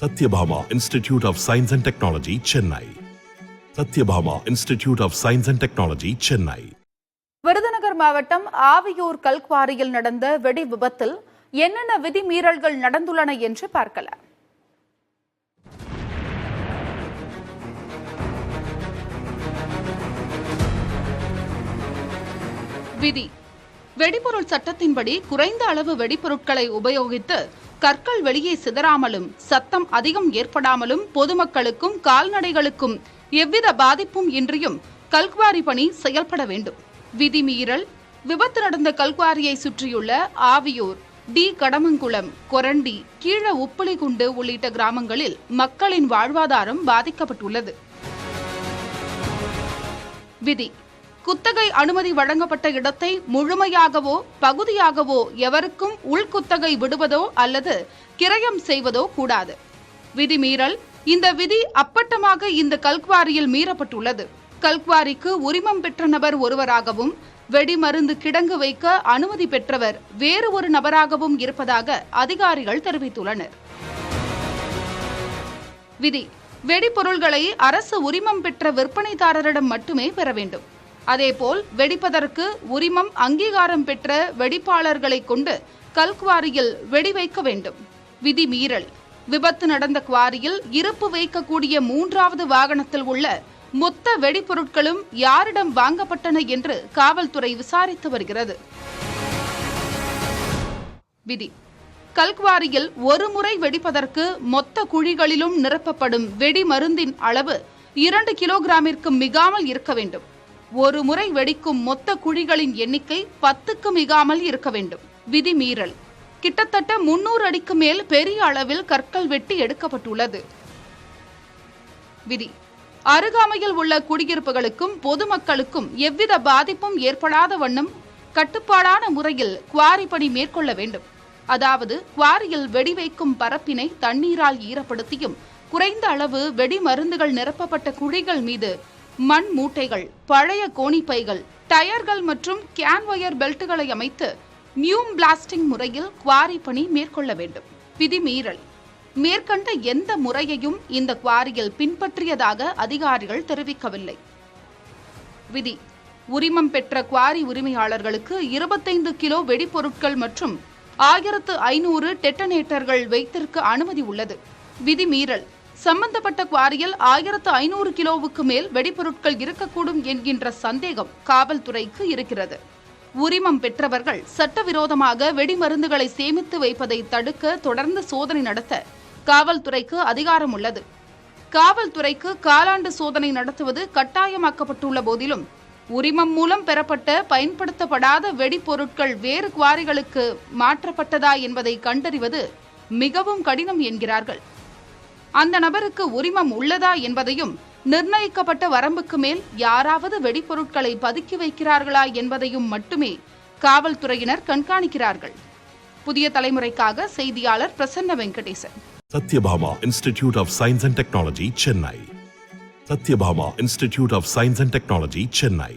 Satyabhama Institute of Science and Technology, Chennai. Satyabhama Institute of Science and Technology, Chennai. Virudhunagar மாவட்டம் ஆவியூர் கல்குவாரியில் நடந்த வெடி விபத்தில் என்னென்ன விதிமீறல்கள் நடந்துள்ளன என்று பார்க்கலாம். விதி வெடிபொருள் சட்டத்தின்படி குறைந்த அளவு வெடிபொருட்களை உபயோகித்து கற்கள் வெளியே சிதறாமலும் சத்தம் அதிகம் ஏற்படாமலும் பொதுமக்களுக்கும் கால்நடைகளுக்கும் எவ்வித பாதிப்பும் இன்றியும் கல்குவாரி பணி செயல்பட வேண்டும். விதிமீறல் விபத்து நடந்த கல்குவாரியை சுற்றியுள்ள ஆவியூர், டி கடமங்குளம், கொரண்டி, கீழ உப்புளிகுண்டு உள்ளிட்ட கிராமங்களில் மக்களின் வாழ்வாதாரம் பாதிக்கப்பட்டுள்ளது. விதி குத்தகை அனுமதி வழங்கப்பட்ட இடத்தை முழுமையாகவோ பகுதியாகவோ எவருக்கும் உள்குத்தகை விடுவதோ அல்லது கிரயம் செய்வதோ கூடாது. விதிமீறல் இந்த விதி அப்பட்டமாக இந்த கல்குவாரியில் மீறப்பட்டுள்ளது. கல்குவாரிக்கு உரிமம் பெற்ற நபர் ஒருவராகவும் வெடிமருந்து கிடங்கு வைக்க அனுமதி பெற்றவர் வேறு ஒரு நபராகவும் இருப்பதாக அதிகாரிகள் தெரிவித்துள்ளனர். விதி வெடிபொருள்களை அரசு உரிமம் பெற்ற விற்பனைதாரரிடம் மட்டுமே பெற வேண்டும். அதேபோல் வெடிப்பதற்கு உரிமம் அங்கீகாரம் பெற்ற வெடிப்பாளர்களை கொண்டு கல்குவாரியில் வெடி வைக்க வேண்டும். விதிமீறல் விபத்து நடந்த குவாரியில் இருப்பு வைக்கக்கூடிய மூன்றாவது வாகனத்தில் உள்ள மொத்த வெடிப்பொருட்களும் யாரிடம் வாங்கப்பட்டன என்று காவல்துறை விசாரித்து வருகிறது. விதி கல்குவாரியில் ஒரு முறை வெடிப்பதற்கு மொத்த குழிகளிலும் நிரப்பப்படும் வெடி மருந்தின் அளவு 2 கிலோகிராமிற்கு மிகாமல் இருக்க வேண்டும். ஒரு முறை வெடிக்கும் மொத்த குழிகளின் எண்ணிக்கை 10க்கு மிகாமல் இருக்க வேண்டும். விதிமீறல் கிட்டத்தட்ட 300 அடிக்கு மேல் பெரிய அளவில் கற்கள் வெட்டி எடுக்கப்பட்டுள்ளது. விதி அருகாமையில் உள்ள குடியிருப்புகளுக்கும் பொதுமக்களுக்கும் எவ்வித பாதிப்பும் ஏற்படாத வண்ணம் கட்டுப்பாடான முறையில் குவாரி பணி மேற்கொள்ள வேண்டும். அதாவது குவாரியில் வெடி வைக்கும் பரப்பினை தண்ணீரால் ஈரப்படுத்தியும் குறைந்த அளவு வெடி மருந்துகள் நிரப்பப்பட்ட குழிகள் மீது மண் மூட்டைகள், பழைய கோணிப்பைகள், டயர்கள் மற்றும் கேன் ஒயர் பெல்ட்டுகளை அமைத்து நியூம் பிளாஸ்டிங் முறையில் குவாரி பணி மேற்கொள்ள வேண்டும். விதிமீறல் மேற்கண்ட எந்த முறையையும் இந்த குவாரியில் பின்பற்றியதாக அதிகாரிகள் தெரிவிக்கவில்லை. விதி உரிமம் பெற்ற குவாரி உரிமையாளர்களுக்கு 25 கிலோ வெடிப்பொருட்கள் மற்றும் 1500 டெட்டனேட்டர்கள் வைத்திருக்க அனுமதி உள்ளது. விதிமீறல் சம்பந்தப்பட்ட குவாரியில் 1500 கிலோவுக்கு மேல் வெடிப்பொருட்கள் இருக்கக்கூடும் என்கின்ற சந்தேகம் காவல்துறைக்கு இருக்கிறது. உரிமம் பெற்றவர்கள் சட்டவிரோதமாக வெடிமருந்துகளை சேமித்து வைப்பதை தடுக்க தொடர்ந்து சோதனை நடத்த காவல்துறைக்கு அதிகாரம் உள்ளது. காவல்துறைக்கு காலாண்டு சோதனை நடத்துவது கட்டாயமாக்கப்பட்டுள்ள போதிலும் உரிமம் மூலம் பெறப்பட்ட பயன்படுத்தப்படாத வெடிப்பொருட்கள் வேறு குவாரிகளுக்கு மாற்றப்பட்டதா என்பதை கண்டறிவது மிகவும் கடினம் என்கிறார்கள். அந்த நபருக்கு உரிமம் உள்ளதா என்பதையும் நிர்ணயிக்கப்பட்ட வரம்புக்கு மேல் யாராவது வெடிப்பொருட்களை பதுக்கி வைக்கிறார்களா என்பதையும் மட்டுமே காவல்துறையினர் கண்காணிக்கிறார்கள். புதிய தலைமுறைக்காக செய்தியாளர் Prasanna Venkatesan. Satyabhama Institute of Science and Technology, Chennai. Satyabhama Institute of Science and Technology, Chennai.